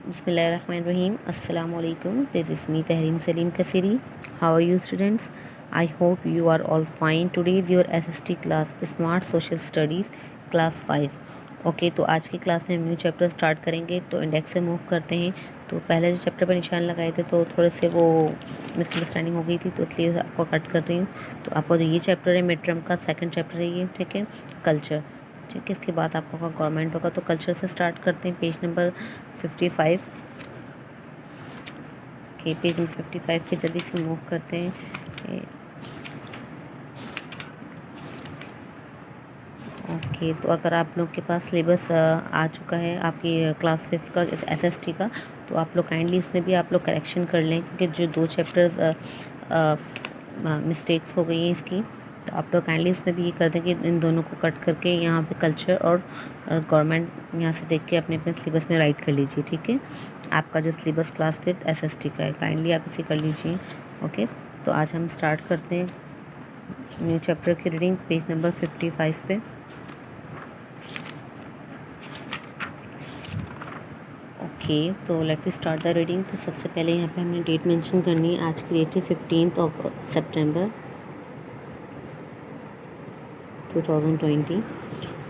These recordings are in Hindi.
Bismillahirrahmanirrahim. Assalamu alaikum. This is me Tahreem Salim Kasiri. How are you students? I hope you are all fine. Today is your SST class Smart Social Studies class 5. Okay तो आज की क्लास में हम न्यू चैप्टर स्टार्ट करेंगे। तो इंडेक्स से मूव करते हैं। तो पहले जो चैप्टर पर निशान लगाए थे तो थोड़े से वो मिसअंडरस्टैंडिंग हो गई थी, तो इसलिए आपको कट कर रही हूँ। तो आपका जो ये चैप्टर है मिड टर्म का सेकंड चैप्टर है ये, ठीक है, कल्चर। ठीक है, इसके बाद आपका गवर्नमेंट होगा। तो कल्चर से स्टार्ट करते हैं, पेज नंबर 55 के पेज नंबर 55 पे जल्दी से मूव करते हैं। ओके तो अगर आप लोग के पास सिलेबस आ चुका है आपकी क्लास 5 का एसएसटी का, तो आप लोग काइंडली इसमें भी आप लोग करेक्शन कर लें, क्योंकि जो दो चैप्टर्स मिस्टेक्स हो गई हैं इसकी, तो आप लोग काइंडली इसमें भी ये कर दें कि इन दोनों को कट करके यहाँ पे कल्चर और गवर्नमेंट यहाँ से देख के अपने अपने सिलेबस में राइट कर लीजिए। ठीक है, आपका जो सिलेबस क्लास 5 एसएसटी का है, काइंडली आप इसे कर लीजिए। ओके तो आज हम स्टार्ट करते हैं न्यू चैप्टर की रीडिंग, पेज नंबर 55 पे। ओके तो let me start the reading. तो सबसे पहले यहाँ पे हमने डेट मेंशन करनी है। आज की डेट है 15 सितंबर 2020।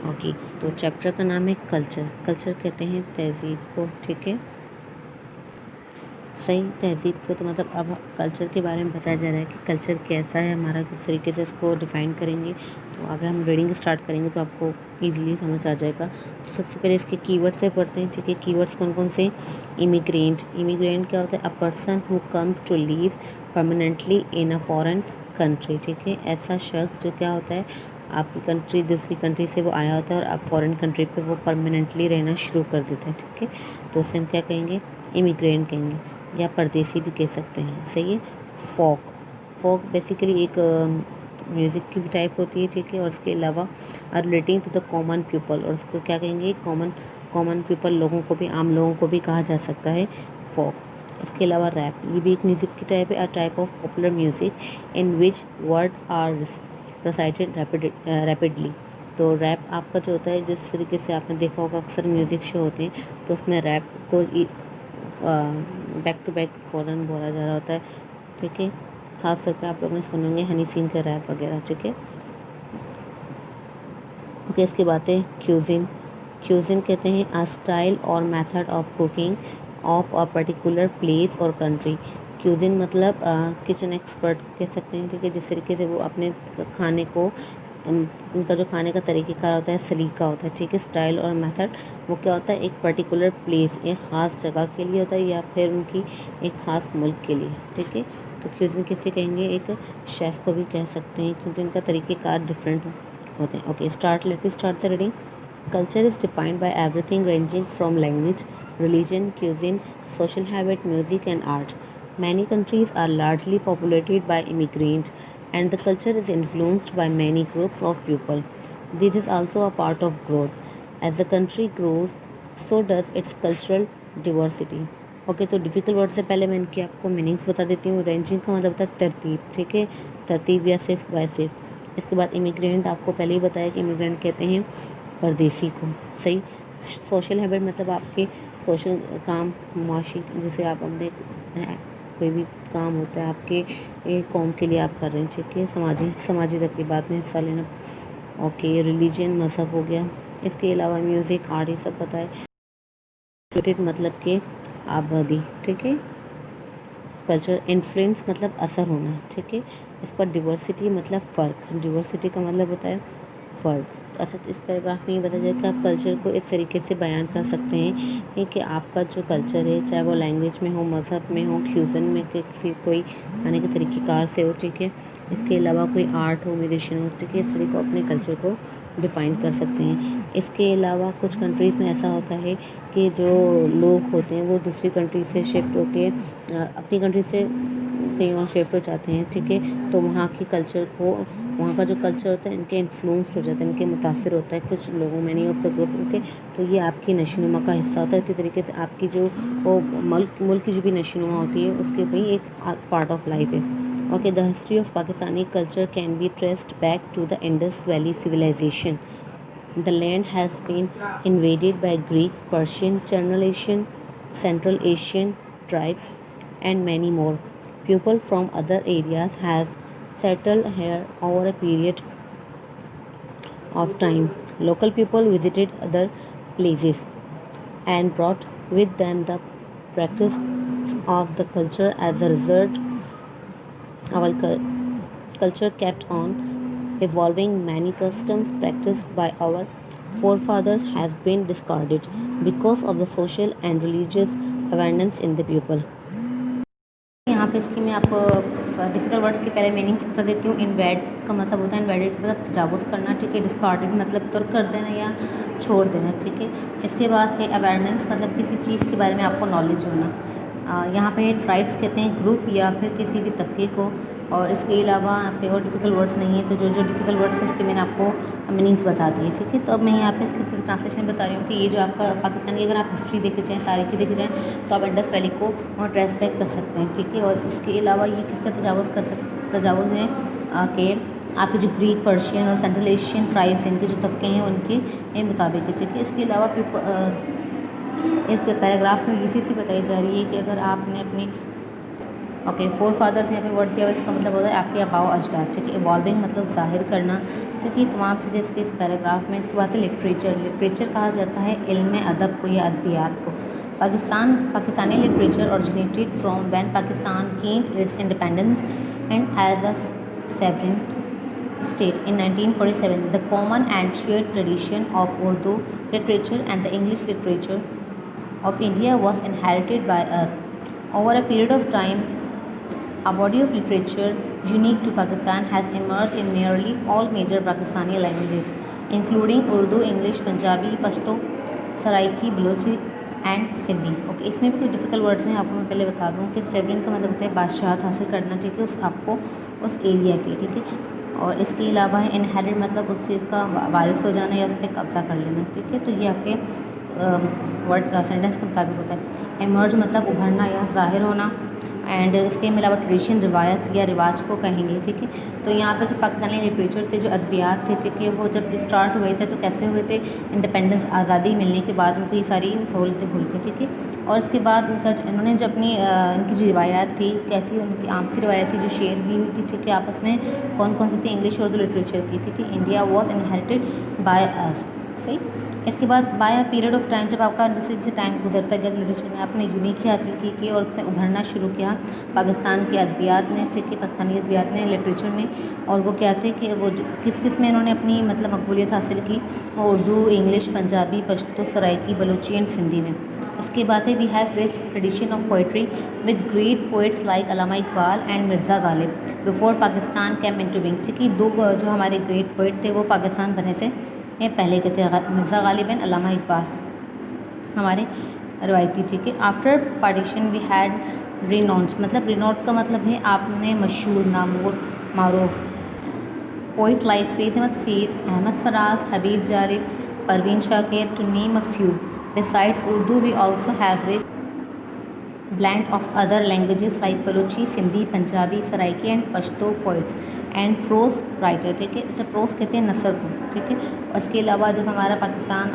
ओके तो चैप्टर का नाम है कल्चर। कल्चर कहते हैं तहज़ीब को। ठीक है, सही, तहज़ीब को। तो मतलब अब कल्चर के बारे में बताया जा रहा है कि कल्चर कैसा है हमारा, किस तरीके से इसको डिफ़ाइन करेंगे। तो अगर हम रीडिंग स्टार्ट करेंगे तो आपको इजीली समझ आ जाएगा। तो सबसे पहले इसके कीवर्ड से पढ़ते हैं। ठीक है, कीवर्ड्स कौन कौन से? इमिग्रेंट। इमिग्रेंट क्या होता है? A person who come to live permanently in a foreign country. ठीक है, ऐसा शख्स जो क्या होता है, आपकी कंट्री दूसरी कंट्री से वो आया होता है और आप फॉरेन कंट्री पे वो परमानेंटली रहना शुरू कर देते हैं। ठीक है, तो उसे हम क्या कहेंगे? इमिग्रेंट कहेंगे, या परदेसी भी कह सकते हैं। सही है। फोक। फोक बेसिकली एक म्यूज़िक की भी टाइप होती है। ठीक है, और इसके अलावा relating to the common people, और उसको क्या कहेंगे? कॉमन पीपल, लोगों को भी, आम लोगों को भी कहा जा सकता है फोक। इसके अलावा रैप, ये भी एक म्यूज़िक की टाइप है। A type of popular music in which word are recited rapidly. तो रैप आपका जो होता है, जिस तरीके से आपने देखा होगा अक्सर म्यूज़िक शो होते हैं, तो उसमें रैप को बैक टू बैक फ़ौरन बोला जा रहा होता है। ठीक है, ख़ास तौर पे आप लोग ने सुनेंगे हनी सिंह का रैप वगैरह। ठीक है, ओके इसकी बात है क्यूजिन। क्यूजिन कहते हैं अ स्टाइल और method of cooking of a particular place और कंट्री। क्यूजिन मतलब किचन एक्सपर्ट कह सकते हैं। ठीक है, जिस तरीके से वो अपने खाने को उनका जो खाने का तरीक़ेकार होता है, सलीका होता है। ठीक है, स्टाइल और मेथड वो क्या होता है? एक पर्टिकुलर प्लेस, एक ख़ास जगह के लिए होता है, या फिर उनकी एक ख़ास मुल्क के लिए। ठीक है, तो क्यूजिन किसे कहेंगे? एक शेफ़ को भी कह सकते हैं, क्योंकि उनका तरीक़ेकार डिफरेंट होते हैं। Okay let me start the reading. Culture is defined by everything ranging from language, religion, cuisine, social habit, music, and art. Many countries are largely populated by immigrants, and the culture is influenced by many groups of people. This is also a part of growth. As the country grows, so does its cultural diversity. Okay तो डिफ़िकल्ट वर्ड से पहले मैं इनकी आपको मीनिंग्स बता देती हूँ। रेंजिंग का मतलब होता है तरतीब। ठीक है, तरतीब या सिर्फ वैसे। इसके बाद इमिग्रेंट, आपको पहले ही बताया कि इमिग्रेंट कहते हैं परदेसी को। सही। सोशल हैबिट मतलब आपके सोशल काम, मुआशी, जैसे आप अपने कोई भी काम होता है आपके कौम के लिए आप कर रहे हैं। ठीक है, समाजी तकरीबात में हिस्सा लेना। ओके रिलीजन मज़हब हो गया। इसके अलावा म्यूज़िक, आर्ट, ये सब पता है। मतलब कि आबादी। ठीक है, कल्चर इन्फ्लुएंस मतलब असर होना। ठीक है, इस पर डिवर्सिटी मतलब फ़र्क। डिवर्सिटी का मतलब होता है फ़र्क। तो अच्छा, तो इस पैराग्राफ में ये बताया जाए कि आप कल्चर को इस तरीके से बयान कर सकते हैं कि आपका जो कल्चर है, चाहे वो लैंग्वेज में हो, मज़हब में हो, फ्यूज़न में, किसी कोई खाने के तरीक़ेकार से हो। ठीक है, इसके अलावा कोई आर्ट हो, म्यूजिशियन हो। ठीक है, इस तरीके को अपने कल्चर को डिफ़ाइन कर सकते हैं। इसके अलावा कुछ कंट्रीज़ में ऐसा होता है कि जो लोग होते हैं वो दूसरी कंट्री से शिफ्ट होके अपनी कंट्री से कहीं और शिफ्ट हो जाते हैं। ठीक है, तो वहाँ की कल्चर को, वहाँ का जो कल्चर होता है इनके इन्फ्लुएंस्ड हो जाता है, इनके मुतासिर होता है कुछ लोगों, मैनी ऑफ द ग्रुप उनके। तो ये आपकी नशोनुमा का हिस्सा होता है। इसी तरीके से आपकी जो वो मुल्क की जो भी नशोनुमा होती है उसके भी एक पार्ट ऑफ लाइफ है। Okay the history of Pakistani culture can be traced back to the Indus valley civilisation. The land has been invaded by Greek, Persian, Chernalatian, Central Asian tribes, and many more. People from other areas have settled here over a period of time. Local people visited other places and brought with them the practice of the culture. As a result, our culture kept on evolving. Many customs practiced by our forefathers have been discarded because of the social and religious awareness in the people. यहाँ पे इसकी मैं आपको डिफिकल्ट वर्ड्स की पहले मीनिंग्स बता देती हूँ। इन्वेड का मतलब होता है, इन्वेडेड मतलब तजावुज़ करना, ठीक है। डिस्कार्डेड मतलब तुर्क कर देना या छोड़ देना, ठीक है। इसके बाद है अवेयरनेस, मतलब किसी चीज़ के बारे में आपको नॉलेज होना। यहाँ पे ट्राइब्स कहते हैं ग्रुप या फिर किसी भी तबके को। और इसके अलावा यहाँ पे और डिफ़िकल्ट वर्ड्स नहीं है, तो जो जो डिफ़िकल्ट वर्ड्स है इसके मैंने आपको मीनिंग्स बता दिए, ठीक है। तो अब मैं यहाँ पे इसकी थोड़ी ट्रांसलेशन बता रही हूँ कि ये जो आपका पाकिस्तान की अगर आप हिस्ट्री देखे जाएँ, तारीखी देखे जाएँ, तो आप इंडस वैली को ट्रेस बैक कर सकते हैं, ठीक है। और इसके अलावा ये किसका तजावुज़ है कि आपके जो ग्रीक, पर्शियन और सेंट्रल एशियन ट्राइब्स, इनके जो तबके हैं उनके मुताबिक है, ठीक है। इसके अलावा इस पैराग्राफ में ये चीज़ भी बताई जा रही है कि अगर आपने अपनी फोर फादर्स यहाँ पे वर्ड दिया हुआ, इसका मतलब होता है आपके अबाव अजदाद, ठीक है। इवॉल्विंग मतलब ज़ाहिर करना, ठीक है। तमाम चीज़ें इसके इस पैराग्राफ में। इसके बाद है लिटरेचर कहा जाता है इल्म अदब को या अदबियात को। Pakistani literature originated from when Pakistan gained its independence and as a sovereign state in 1947. The common and shared tradition of Urdu literature and the English literature of India was inherited by us. Over a period of time, a body of literature unique to Pakistan has emerged in nearly all major Pakistani languages, including Urdu, English, Punjabi, Pashto, Saraiki, Balochi and Sindhi. Okay, इसमें भी कुछ डिफ़िकल्ट वर्ड्स हैं, आपको मैं पहले बता दूं कि सेवरिन का मतलब होता है बादशाहत हासिल करना, ठीक है, उस आपको उस एरिया की, ठीक है। और इसके अलावा है इनहेरिट मतलब उस चीज़ का वारिस हो जाना या उस पर कब्जा कर लेना, ठीक है। तो ये आपके वर्ड सेंटेंस के मुताबिक होता है। एमर्ज मतलब उभरना या ज़ाहिर होना। एंड इसके अलावा ट्रेडिशन रिवायत या रिवाज को कहेंगे, ठीक है। तो यहाँ पे जो पाकिस्तानी लिटरेचर थे, जो अदबियात थे, ठीक है, वो जब स्टार्ट हुए थे तो कैसे हुए थे, इंडिपेंडेंस आज़ादी मिलने के बाद उनको ये सारी सहूलतें हुई थी, ठीक है। और इसके बाद इन्होंने जो अपनी इनकी जो रिवायात थी, क्या थी, उनकी आपसी रिवायत थी जो शेयर भी हुई थी, ठीक है, आपस में कौन कौन सी थी, इंग्लिश और उर्दू लिटरेचर की, ठीक है। India was inherited by us, सही। इसके बाद by a period of time, जब आपका जैसे टाइम गुजरता गया लिटरेचर में आपने यूनिक हासिल की और उसमें उभरना शुरू किया पाकिस्तान के अदबियात ने, ठीक है, पाकिस्तानी अदबियात ने, लिटरेचर ने। और वो क्या थे कि वो किस में इन्होंने अपनी मतलब मकबूलियत हासिल की, उर्दू, इंग्लिश, पंजाबी, पश्तो, सराइकी, बलोची एंड सिंधी में। इसके बाद है we have rich tradition of poetry with great poets like Allama Iqbal and Mirza Ghalib before Pakistan came into being, ठीक है। दो जो हमारे ग्रेट पोइट थे वो पाकिस्तान बने से पहले के थे, मिर्ज़ा गालिब एंड अल्लामा इकबाल हमारे रवायती, ठीक है। After partition we had renounce, मतलब रिनाउंस का मतलब है आपने मशहूर, नामूर, मारूफ। Poet like Ahmad Faraz, Habib Jarib, Parveen Shakir, to name a few. Besides Urdu we also have rich blend of other languages like Balochi, Sindhi, Punjabi, Saraiki and Pashto poets and prose writer, ठीक है। अच्छा, प्रोज कहते हैं नसर को, ठीक है। और इसके अलावा जब हमारा पाकिस्तान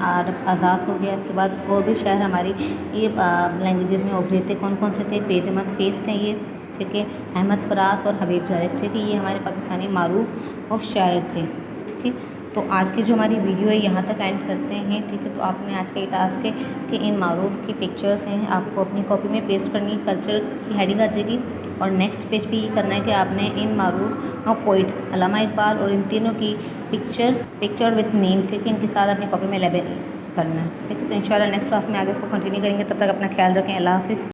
आज़ाद हो गया, इसके बाद और भी शहर हमारी ये लैंग्वेजेस में उभरे थे। कौन कौन से थे, फेज़ थे ये, ठीक है, अहमद फराज और हबीब जारिब, ठीक है, ये हमारे पाकिस्तानी मारूफ और शायर थे, ठीक है। तो आज की जो हमारी वीडियो है यहाँ तक एंड करते हैं, ठीक है। तो आपने आज का ये टास्क है कि इन मारूफ की पिक्चर्स हैं आपको अपनी कॉपी में पेस्ट करनी, कल्चर की हेडिंग आ जाएगी। और नेक्स्ट पेज पे ये करना है कि आपने इन मारूफ और पोइट अल्लामा इकबाल और इन तीनों की पिक्चर विद नेम, ठीक है, इनके साथ अपनी कॉपी में लेबल करना है, ठीक है। तो इंशाल्लाह नेक्स्ट क्लास में आगे इसको कंटिन्यू करेंगे। तब तक अपना ख्याल रखें। अल्लाह हाफिज़।